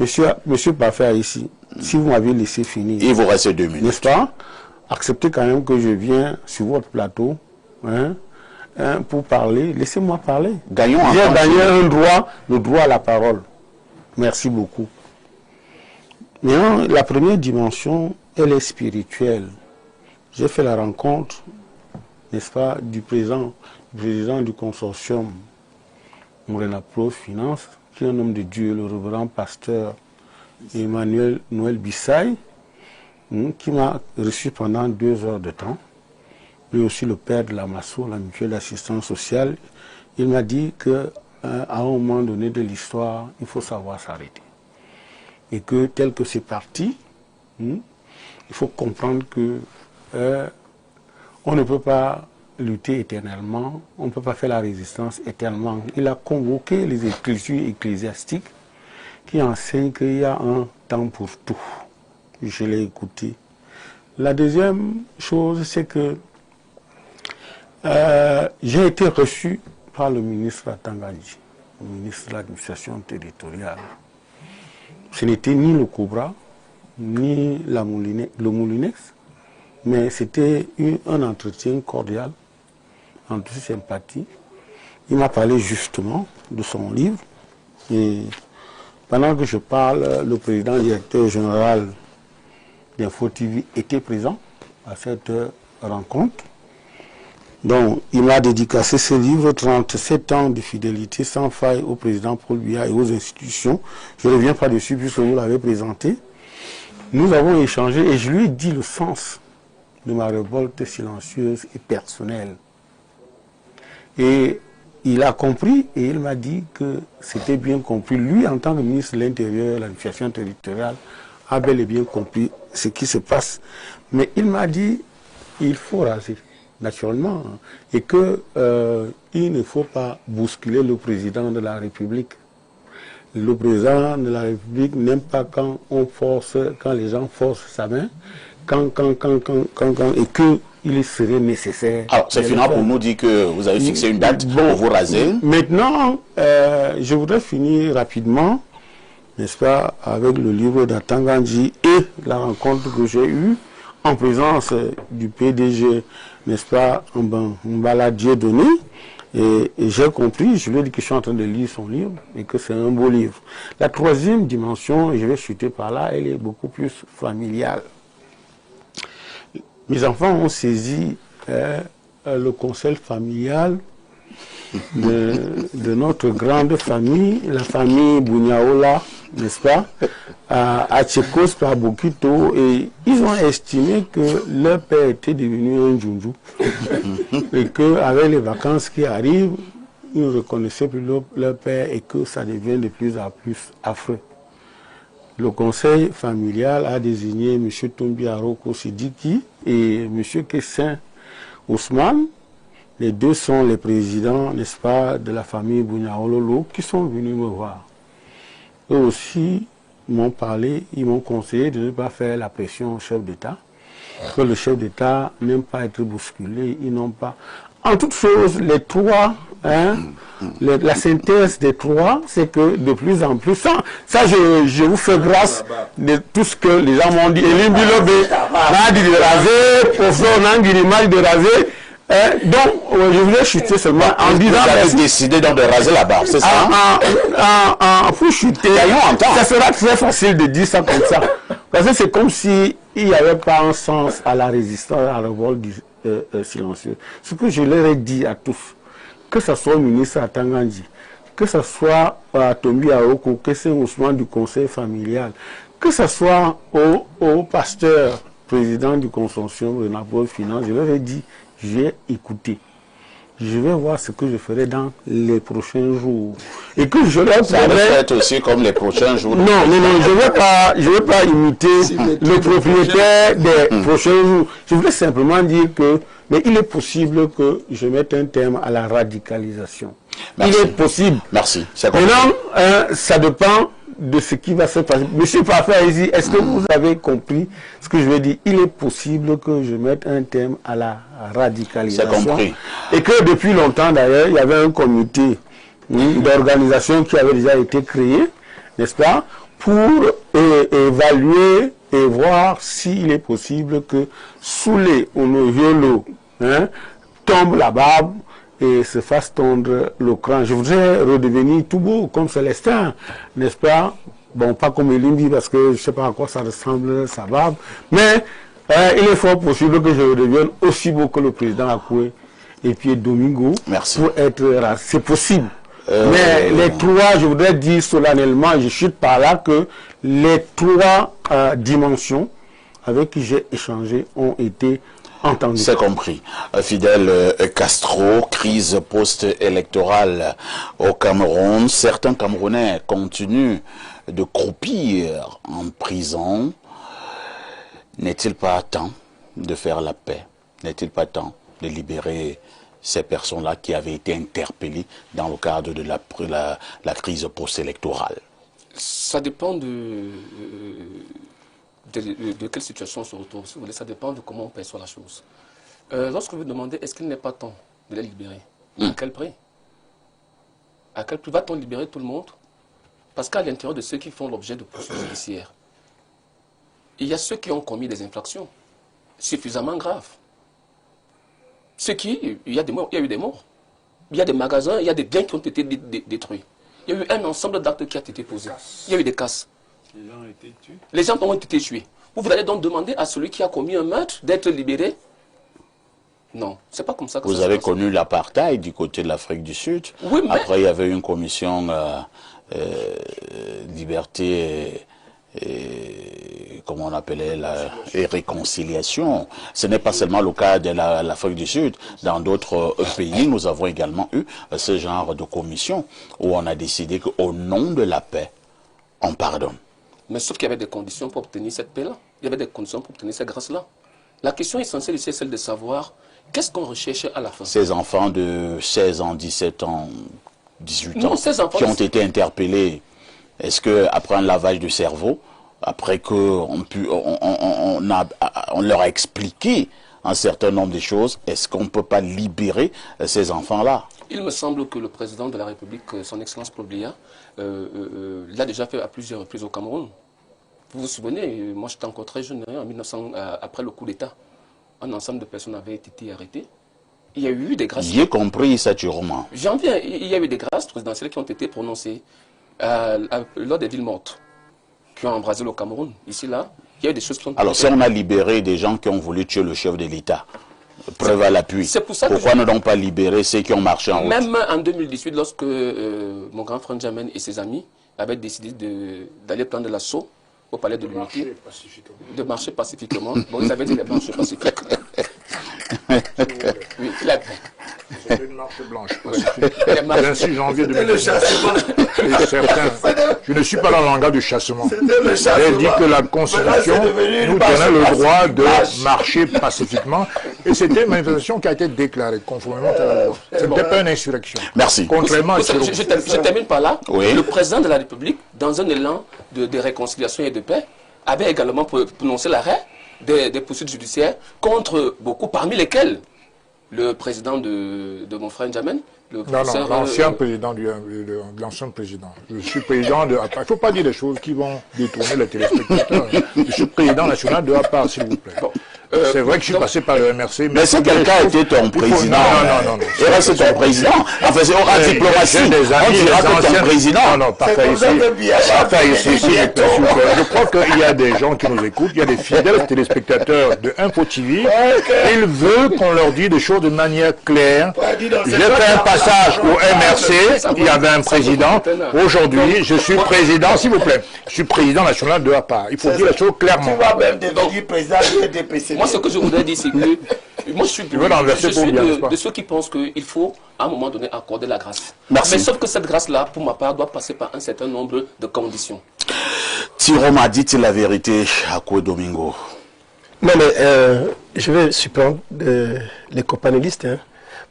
Monsieur Parfait ici, si vous m'avez laissé finir. Il vous reste 2 minutes. N'est-ce pas? Acceptez quand même que je viens sur votre plateau. Pour parler, laissez-moi parler. J'ai gagné le droit à la parole. Merci beaucoup. Maintenant, la première dimension, elle est spirituelle. J'ai fait la rencontre, n'est-ce pas, du président du consortium Morena Pro Finance, qui est un homme de Dieu, le révérend pasteur Emmanuel Noël Bissaï, qui m'a reçu pendant 2 heures de temps. Lui aussi le père de la MASSO, la mutuelle d'assistance sociale. Il m'a dit qu'à un moment donné de l'histoire, il faut savoir s'arrêter. Et que tel que c'est parti, il faut comprendre que on ne peut pas lutter éternellement, on ne peut pas faire la résistance éternellement. Il a convoqué les écritures ecclésiastiques qui enseignent qu'il y a un temps pour tout. Je l'ai écouté. La deuxième chose, c'est que j'ai été reçu par le ministre Tangandji, le ministre de l'administration territoriale. Ce n'était ni le Cobra, ni le Moulinex, mais c'était un entretien cordial, en toute sympathie. Il m'a parlé justement de son livre. Et pendant que je parle, le président directeur général d'Info TV était présent à cette rencontre. Donc, il m'a dédicacé ce livre, 37 ans de fidélité sans faille au président Paul Biya et aux institutions. Je ne reviens pas dessus puisque vous l'avez présenté. Nous avons échangé et je lui ai dit le sens de ma révolte silencieuse et personnelle. Et il a compris et il m'a dit que c'était bien compris. Lui, en tant que ministre de l'Intérieur, l'administration territoriale, a bel et bien compris ce qui se passe. Mais il m'a dit, il faut raser. Naturellement, et que il ne faut pas bousculer le président de la République. Le président de la République n'aime pas quand on force, quand les gens forcent sa main, et qu'il serait nécessaire. Alors, c'est final pour nous dire que vous avez fixé une date pour vous raser. Maintenant, je voudrais finir rapidement, n'est-ce pas, avec le livre d'Tangandji et la rencontre que j'ai eue en présence du PDG, n'est-ce pas, Mbala Dieudonné, Et j'ai compris, je lui ai dit que je suis en train de lire son livre et que c'est un beau livre. La troisième dimension, et je vais chuter par là, elle est beaucoup plus familiale. Mes enfants ont saisi le conseil familial de notre grande famille, la famille Bunyaola, n'est-ce pas, à Tchekos par Bokito, et ils ont estimé que leur père était devenu un djoundjou et qu'avec les vacances qui arrivent, ils ne reconnaissaient plus leur père et que ça devient de plus en plus affreux. Le conseil familial a désigné M. Tombi Aroko Sidiki et M. Kessin Ousmane. Les deux sont les présidents, n'est-ce pas, de la famille Bunyaololo qui sont venus me voir. Eux aussi m'ont parlé, ils m'ont conseillé de ne pas faire la pression au chef d'État. Que le chef d'État n'aime pas être bousculé, ils n'ont pas... En toute chose, les trois, la synthèse des trois, c'est que de plus en plus, ça je vous fais grâce de tout ce que les gens m'ont dit. Elim Bilobe m'a dit de raser, professeur Nangiri m'a dit de raser. Donc, je voulais chuter seulement en disant... Vous avez décidé donc de raser la barbe, c'est ça? Pour chuter, ça sera très facile de dire ça comme ça. Parce que c'est comme s'il n'y avait pas un sens à la résistance, à la révolte silencieuse. Ce que je leur ai dit à tous, que ce soit au ministre à Tangandji, que ce soit à Tombi Aoko, que c'est Ousmane du conseil familial, que ce soit au pasteur président du consortium de Napoli Finance, je leur ai dit, j'ai écouté. Je vais voir ce que je ferai dans les prochains jours. Et que je leur ça va être aussi comme les prochains jours. Non, je vais pas imiter le propriétaire des prochains jours. Je voulais simplement dire que, mais il est possible que je mette un terme à la radicalisation. Merci. Il est possible. Merci. Maintenant, ça dépend de ce qui va se passer. Monsieur Parfait, ici, est-ce que vous avez compris ce que je veux dire? Il est possible que je mette un terme à la radicalisation. C'est compris. Et que depuis longtemps, d'ailleurs, il y avait un comité d'organisation qui avait déjà été créé, n'est-ce pas, pour évaluer et voir s'il est possible que sous les Onoyolo tombe la barbe et se fasse tondre le crâne. Je voudrais redevenir tout beau comme Célestin, n'est-ce pas? Bon, pas comme Elimbi parce que je ne sais pas à quoi ça ressemble, sa barbe, mais il est fort possible que je redevienne aussi beau que le président Akoué et puis Domingo. Merci. Pour être rare. C'est possible. Mais les trois, je voudrais dire solennellement, je chute par là, que les trois dimensions avec qui j'ai échangé ont été entendues. C'est compris. Fidel Castro, crise post-électorale au Cameroun. Certains Camerounais continuent de croupir en prison. N'est-il pas temps de faire la paix? N'est-il pas temps de libérer ces personnes-là qui avaient été interpellées dans le cadre de la crise post-électorale? Ça dépend de quelle situation on se retrouve. Si vous voulez, ça dépend de comment on perçoit la chose. Lorsque vous demandez, est-ce qu'il n'est pas temps de les libérer? À quel prix? À quel prix va-t-on libérer tout le monde? Parce qu'à l'intérieur de ceux qui font l'objet de poursuites judiciaires, il y a ceux qui ont commis des infractions suffisamment graves. Il y a des morts, il y a eu des morts. Il y a des magasins, il y a des biens qui ont été détruits. Il y a eu un ensemble d'actes qui a été posé. Il y a eu des casses. Les gens ont été tués. Les gens ont été tués. Vous allez donc demander à celui qui a commis un meurtre d'être libéré? Non, c'est pas comme ça que vous avez connu l'apartheid du côté de l'Afrique du Sud. Oui, mais... Après, il y avait une commission liberté et comment on appelait et réconciliation. Ce n'est pas seulement le cas de l'Afrique du Sud. Dans d'autres pays, nous avons également eu ce genre de commission où on a décidé qu'au nom de la paix, on pardonne. Mais sauf qu'il y avait des conditions pour obtenir cette paix-là. Il y avait des conditions pour obtenir cette grâce-là. La question essentielle ici est celle de savoir qu'est-ce qu'on recherche à la fin. Ces enfants de 16 ans, 17 ans, 18 ans, non, ces enfants qui ont été interpellés, est-ce qu'après un lavage de cerveau, après qu'on leur a expliqué un certain nombre de choses, est-ce qu'on ne peut pas libérer ces enfants-là? Il me semble que le président de la République, son Excellence Paul Biya, l'a déjà fait à plusieurs reprises au Cameroun. Vous vous souvenez, moi j'étais encore très jeune, en 1900, après le coup d'État, un ensemble de personnes avaient été arrêtées il y a eu des grâces. Y est compris Issa Chiroma. J'en viens, il y a eu des grâces présidentielles qui ont été prononcées lors des villes mortes qui ont embrasé le Cameroun. Ici, là, il y a eu des choses qui sont... Alors, si on a libéré des gens qui ont voulu tuer le chef de l'État, preuve à l'appui, pourquoi ne donc pas libérer ceux qui ont marché en route? Même en 2018, lorsque mon grand frère Jamel et ses amis avaient décidé d'aller prendre l'assaut au palais de l'Unité, de marcher pacifiquement. Bon, ils avaient dit les marches pacifiques. Oui, il a fait. C'était une marche blanche. Le 26 janvier 2019. Je ne suis pas dans le langage du chassement. J'ai dit que la Constitution nous donnait le droit de marcher pacifiquement. Et c'était une manifestation qui a été déclarée conformément à la loi. Ce n'était pas une insurrection. Merci. Contrairement à je termine par là. Oui. Le président de la République, dans un élan de réconciliation et de paix, avait également prononcé l'arrêt des poursuites judiciaires contre beaucoup, parmi lesquels le président de mon frère N'Djamène, le professeur... Non, l'ancien président l'ancien président. Je suis président de APA. Il ne faut pas dire des choses qui vont détourner les téléspectateurs. Je suis président national de APA, s'il vous plaît. Bon. C'est vrai que je suis passé par le MRC. Mais si quelqu'un était ton président, non. Et là, c'est ton président. Enfin, c'est en diplomatie. On dira que ton président. Non, pas faire ici. Je crois qu'il y a des gens qui nous écoutent, il y a des fidèles téléspectateurs de Info TV. Ils veulent qu'on leur dise des choses de manière claire. J'ai fait un passage au MRC, il y avait un président. Aujourd'hui, je suis président, s'il vous plaît. Je suis président national de APA. Il faut dire les choses clairement. Tu vas même devenir président du DPC. Moi, ce que je voudrais dire, c'est que moi, je suis de ceux qui pensent qu'il faut, à un moment donné, accorder la grâce. Merci. Mais sauf que cette grâce-là, pour ma part, doit passer par un certain nombre de conditions. Chiroma, dit-il la vérité à Koué Domingo? Non, mais je vais surprendre les copanélistes. Hein.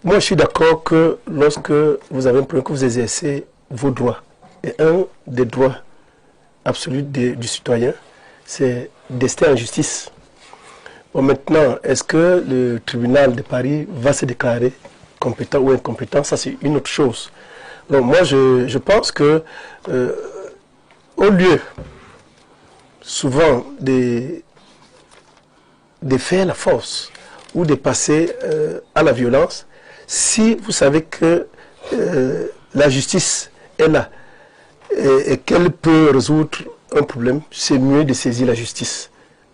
Moi, je suis d'accord que lorsque vous avez un problème, que vous exercez vos droits, et un des droits absolus du citoyen, c'est d'ester en justice. Bon, maintenant, est-ce que le tribunal de Paris va se déclarer compétent ou incompétent? Ça, c'est une autre chose. Donc, moi, je pense que, au lieu, souvent, de faire la force ou de passer à la violence, si vous savez que la justice est là et qu'elle peut résoudre un problème, c'est mieux de saisir la justice.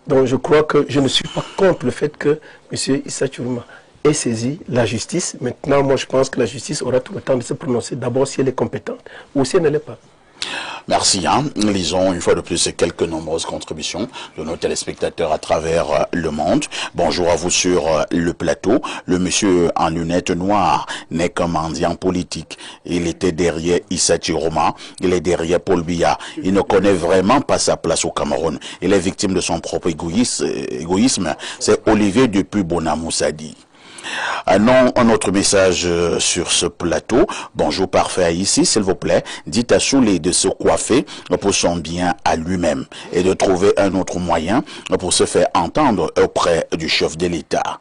Donc je crois que je ne suis pas contre le fait que M. Issa Chiroma ait saisi la justice. Maintenant, moi je pense que la justice aura tout le temps de se prononcer d'abord si elle est compétente ou si elle ne l'est pas. Merci. Lisons une fois de plus ces quelques nombreuses contributions de nos téléspectateurs à travers le monde. Bonjour à vous sur le plateau. Le monsieur en lunettes noires n'est qu'un mendiant politique. Il était derrière Issa Chiroma. Il est derrière Paul Biya. Il ne connaît vraiment pas sa place au Cameroun. Il est victime de son propre égoïsme. C'est Olivier depuis Bonamoussadi. Un autre message sur ce plateau. Bonjour parfait ici, s'il vous plaît. Dites à Soulé de se coiffer pour son bien à lui-même et de trouver un autre moyen pour se faire entendre auprès du chef de l'État.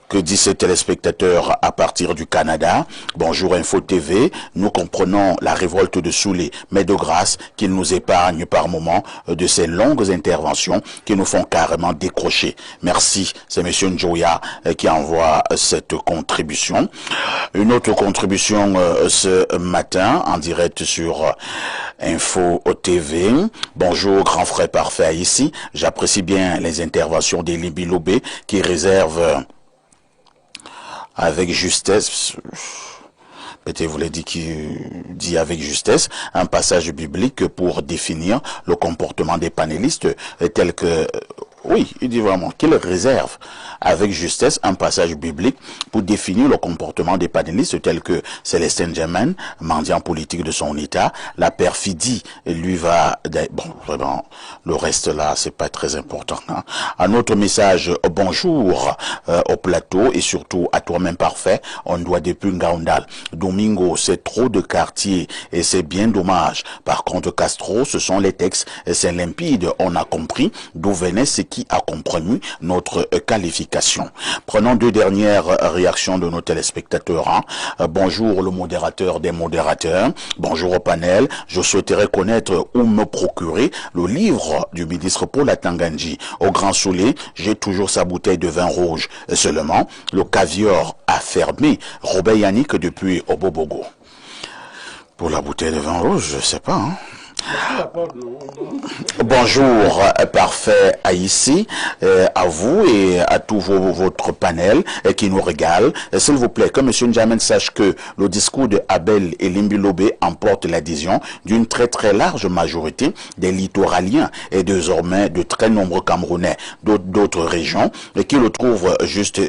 Que disent ces téléspectateurs à partir du Canada? Bonjour Info TV, nous comprenons la révolte de Soulé, mais de grâce qu'il nous épargne par moments de ces longues interventions qui nous font carrément décrocher. Merci, c'est Monsieur Njoya qui envoie cette contribution. Une autre contribution ce matin en direct sur Info TV. Bonjour grand frère parfait ici, j'apprécie bien les interventions d'Eli Bilobé qui réserve avec justesse, peut-être vous l'avez dit qu'il dit avec justesse, un passage biblique pour définir le comportement des panélistes tel que, oui, il dit vraiment qu'il réserve avec justesse un passage biblique pour définir le comportement des panélistes tels que Célestin N'Djamène, mendiant politique de son état, la perfidie lui va, bon, vraiment, le reste là, c'est pas très important. Hein. Un autre message, bonjour au plateau et surtout à toi-même parfait, on doit depuis Ngaoundal. Domingo, c'est trop de quartiers et c'est bien dommage. Par contre, Castro, ce sont les textes, c'est limpide, on a compris d'où venait ce qui a compromis notre qualification. Prenons deux dernières réactions de nos téléspectateurs. Bonjour le modérateur des modérateurs. Bonjour au panel. Je souhaiterais connaître où me procurer le livre du ministre Paul Atangandji. Au Grand Soleil, j'ai toujours sa bouteille de vin rouge. Seulement, le caviar a fermé. Robert Yannick depuis Obobogo. Pour la bouteille de vin rouge, je sais pas. Bonjour, parfait à ici, à vous et à tout votre panel qui nous régale. S'il vous plaît, que M. N'Djamène sache que le discours de Abel et Limbi-Lobé emporte l'adhésion d'une très large majorité des littoraliens et désormais de très nombreux Camerounais d'autres régions et qui le trouvent juste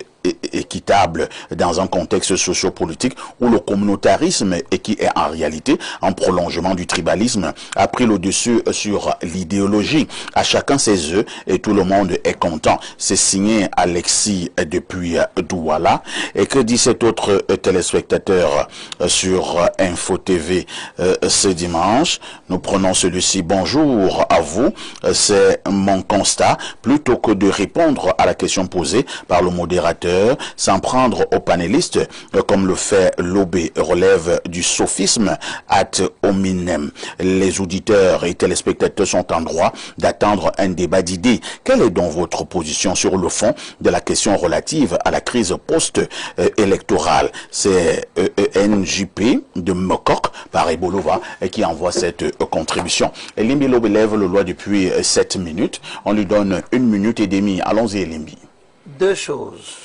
équitable dans un contexte sociopolitique où le communautarisme, et qui est en réalité un prolongement du tribalisme, a pris le dessus sur l'idéologie. À chacun ses œufs et tout le monde est content. C'est signé Alexis depuis Douala. Et que dit cet autre téléspectateur sur Info TV ce dimanche? Nous prenons celui-ci. Bonjour à vous. C'est mon constat. Plutôt que de répondre à la question posée par le modérateur, s'en prendre aux panélistes, comme le fait Lobé, relève du sophisme ad hominem. Les auditeurs et téléspectateurs sont en droit d'attendre un débat d'idées. Quelle est donc votre position sur le fond de la question relative à la crise post-électorale? C'est NJP de Mokok par Ebolova qui envoie cette contribution. Limbi Lobé lève le doigt depuis 7 minutes. On lui donne 1 minute et demie. Allons-y, Limbi. Deux choses.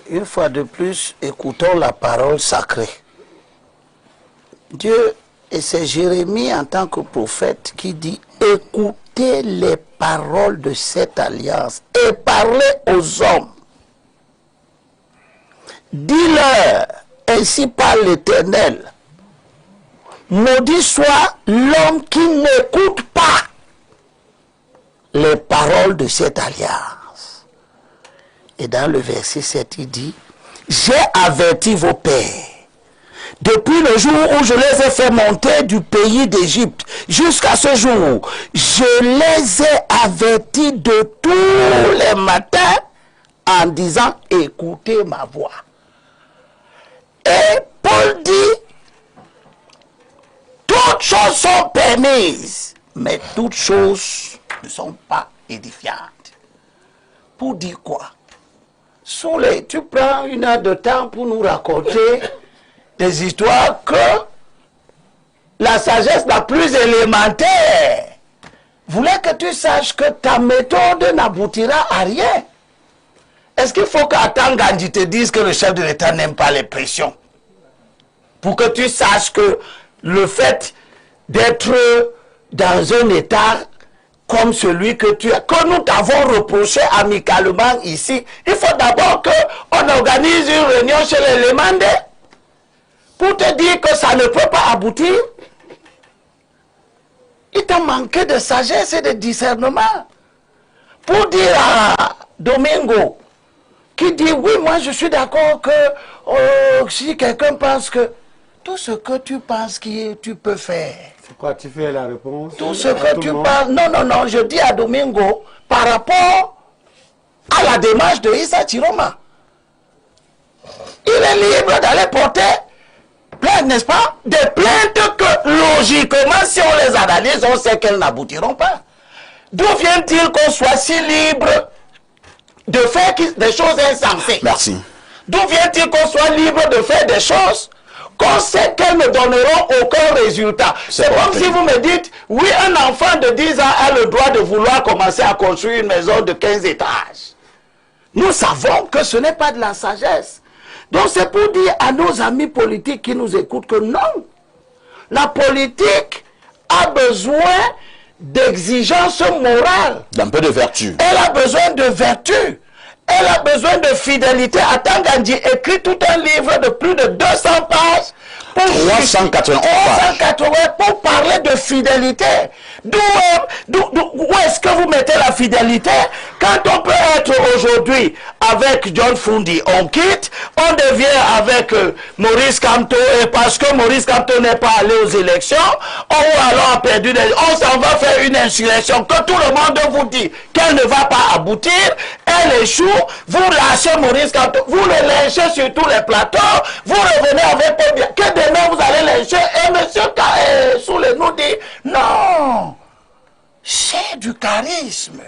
Une fois de plus, écoutons la parole sacrée. Dieu, et c'est Jérémie en tant que prophète qui dit « Écoutez les paroles de cette alliance et parlez aux hommes. Dis-leur, ainsi parle l'Éternel, maudit soit l'homme qui n'écoute pas les paroles de cette alliance. » Et dans le verset 7, il dit, « J'ai averti vos pères, depuis le jour où je les ai fait monter du pays d'Égypte, jusqu'à ce jour, je les ai avertis de tous les matins en disant, écoutez ma voix. » Et Paul dit, toutes choses sont permises, mais toutes choses ne sont pas édifiantes. Pour dire quoi? Tu prends 1 heure de temps pour nous raconter des histoires que la sagesse la plus élémentaire voulait que tu saches que ta méthode n'aboutira à rien. Est-ce qu'il faut qu'Atangandji te dise que le chef de l'État n'aime pas les pressions? Pour que tu saches que le fait d'être dans un État comme celui que nous t'avons reproché amicalement ici, il faut d'abord qu'on organise une réunion chez les Lemandais pour te dire que ça ne peut pas aboutir. Il t'a manqué de sagesse et de discernement pour dire à Domingo, qui dit, oui, moi je suis d'accord que si quelqu'un pense que tout ce que tu penses que tu peux faire. C'est quoi, tu fais la réponse? Tout ce que tu penses. Non, je dis à Domingo par rapport à la démarche de Issa Chiroma. Il est libre d'aller porter plainte, n'est-ce pas? Des plaintes que logiquement, si on les analyse, on sait qu'elles n'aboutiront pas. D'où vient-il qu'on soit si libre de faire des choses insensées? Merci. D'où vient-il qu'on soit libre de faire des choses qu'on sait qu'elles ne donneront aucun résultat? C'est comme si vous me dites, oui, un enfant de 10 ans a le droit de vouloir commencer à construire une maison de 15 étages. Nous savons que ce n'est pas de la sagesse. Donc c'est pour dire à nos amis politiques qui nous écoutent que non, la politique a besoin d'exigences morales. D'un peu de vertu. Elle a besoin de vertu. Elle a besoin de fidélité. Atangandji écrit tout un livre de plus de 200 pages. 380 pour parler de fidélité. Où est-ce que vous mettez la fidélité Quand on peut être aujourd'hui avec John Fundi, on quitte, on devient avec Maurice Kamto, et parce que Maurice Kamto n'est pas allé aux élections, ou alors a perdu on s'en va faire une insurrection que tout le monde vous dit qu'elle ne va pas aboutir, elle échoue, vous lâchez Maurice Kamto, vous le lâchez sur tous les plateaux, vous revenez avec que demain vous allez lâcher, et M. Soule nous dit non, c'est du charisme.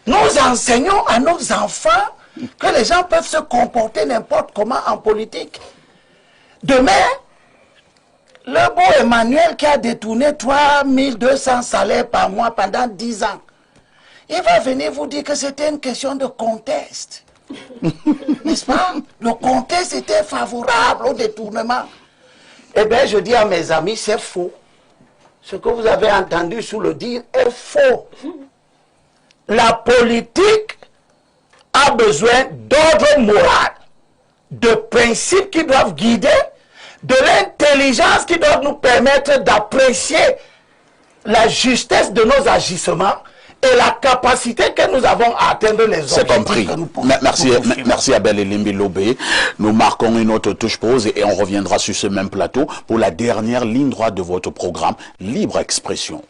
Nous enseignons à nos enfants que les gens peuvent se comporter n'importe comment en politique. Demain, le beau Emmanuel qui a détourné 3200 salaires par mois pendant 10 ans, il va venir vous dire que c'était une question de contexte. N'est-ce pas? Le contexte était favorable au détournement. Eh bien, je dis à mes amis, c'est faux. Ce que vous avez entendu sous le dire est faux. La politique a besoin d'ordre moral, de principes qui doivent guider, de l'intelligence qui doit nous permettre d'apprécier la justesse de nos agissements et la capacité que nous avons à atteindre les objectifs que nous poursuivons. Merci Abel Elimbi Lobé. Nous marquons une autre touche pause et on reviendra sur ce même plateau pour la dernière ligne droite de votre programme Libre Expression.